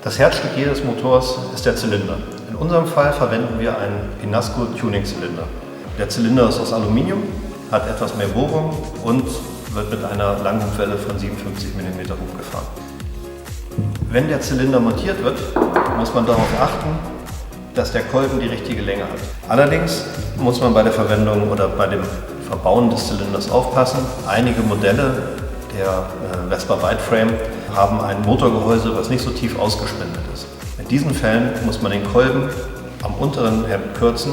Das Herzstück jedes Motors ist der Zylinder. In unserem Fall verwenden wir einen Pinasco Tuning-Zylinder. Der Zylinder ist aus Aluminium, hat etwas mehr Bohrung und wird mit einer Langhubwelle von 57 mm Hub gefahren. Wenn der Zylinder montiert wird, muss man darauf achten, dass der Kolben die richtige Länge hat. Allerdings muss man bei der Verwendung oder bei dem Verbauen des Zylinders aufpassen. Einige Modelle der Vespa Wideframe haben ein Motorgehäuse, was nicht so tief ausgespendet ist. In diesen Fällen muss man den Kolben am unteren Hemd kürzen,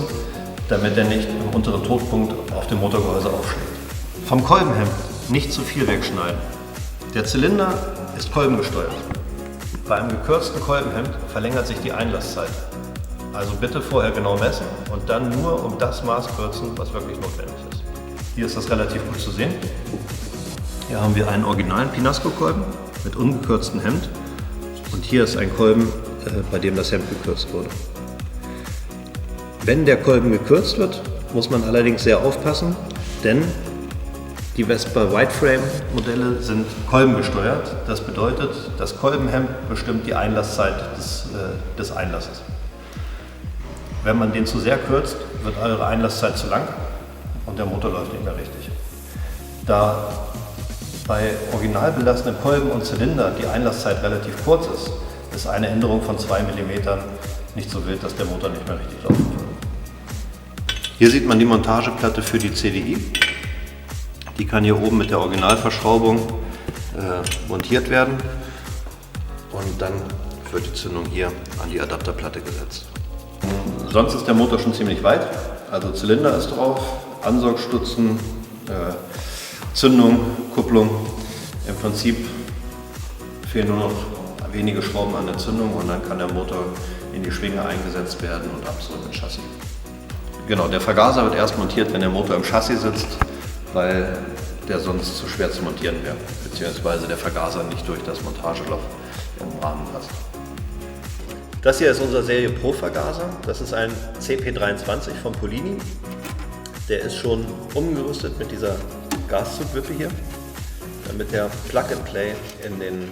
damit er nicht im unteren Todpunkt auf dem Motorgehäuse aufschlägt. Vom Kolbenhemd nicht zu viel wegschneiden. Der Zylinder ist kolbengesteuert. Bei einem gekürzten Kolbenhemd verlängert sich die Einlasszeit. Also bitte vorher genau messen und dann nur um das Maß kürzen, was wirklich notwendig ist. Hier ist das relativ gut zu sehen. Hier haben wir einen originalen Pinasco-Kolben mit ungekürztem Hemd und hier ist ein Kolben, bei dem das Hemd gekürzt wurde. Wenn der Kolben gekürzt wird, muss man allerdings sehr aufpassen, denn die Vespa Wideframe Modelle sind kolbengesteuert. Das bedeutet, das Kolbenhemd bestimmt die Einlasszeit des Einlasses. Wenn man den zu sehr kürzt, wird eure Einlasszeit zu lang und der Motor läuft nicht mehr richtig. Da bei original belastenden Kolben und Zylinder die Einlasszeit relativ kurz ist, ist eine Änderung von 2 mm nicht so wild, dass der Motor nicht mehr richtig laufen würde. Hier sieht man die Montageplatte für die CDI. Die kann hier oben mit der Originalverschraubung montiert werden und dann wird die Zündung hier an die Adapterplatte gesetzt. Sonst ist der Motor schon ziemlich weit, also Zylinder ist drauf, Ansaugstutzen, Zündung, Kupplung. Im Prinzip fehlen nur noch wenige Schrauben an der Zündung und dann kann der Motor in die Schwinge eingesetzt werden und ab zurück ins Chassis. Genau, der Vergaser wird erst montiert, wenn der Motor im Chassis sitzt, weil der sonst zu schwer zu montieren wäre, beziehungsweise der Vergaser nicht durch das Montageloch im Rahmen passt. Das hier ist unser Serie Pro Vergaser. Das ist ein CP23 von Polini. Der ist schon umgerüstet mit dieser Gaszugwippe hier, damit der Plug-and-Play in den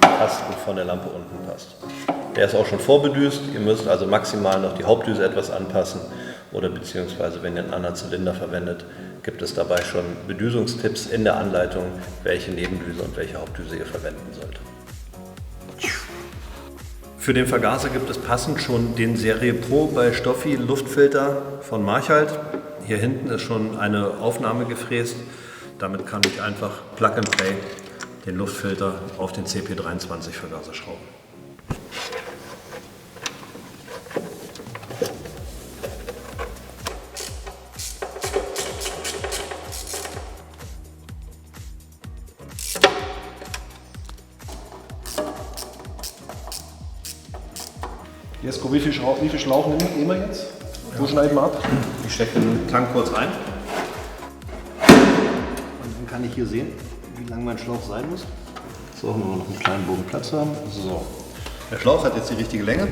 Kasten von der Lampe unten passt. Der ist auch schon vorbedüst. Ihr müsst also maximal noch die Hauptdüse etwas anpassen oder beziehungsweise wenn ihr einen anderen Zylinder verwendet, gibt es dabei schon Bedüsungstipps in der Anleitung, welche Nebendüse und welche Hauptdüse ihr verwenden sollt. Für den Vergaser gibt es passend schon den Serie Pro bei Stoffi Luftfilter von Marchalt. Hier hinten ist schon eine Aufnahme gefräst. Damit kann ich einfach Plug and Play den Luftfilter auf den CP23 Vergaser schrauben. Jesko, wie viel Schlauch nehmen wir jetzt? Wo schneiden wir ab? Ich stecke den Tank kurz ein. Und dann kann ich hier sehen, wie lang mein Schlauch sein muss. So, wenn wir noch einen kleinen Bogen Platz haben. So. Der Schlauch hat jetzt die richtige Länge,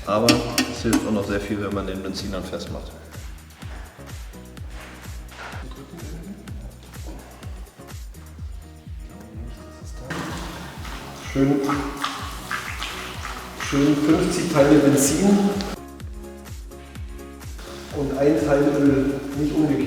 aber es hilft auch noch sehr viel, wenn man den Benzinern festmacht. Schön 50 Teile Benzin und ein Teil Öl, nicht umgekehrt.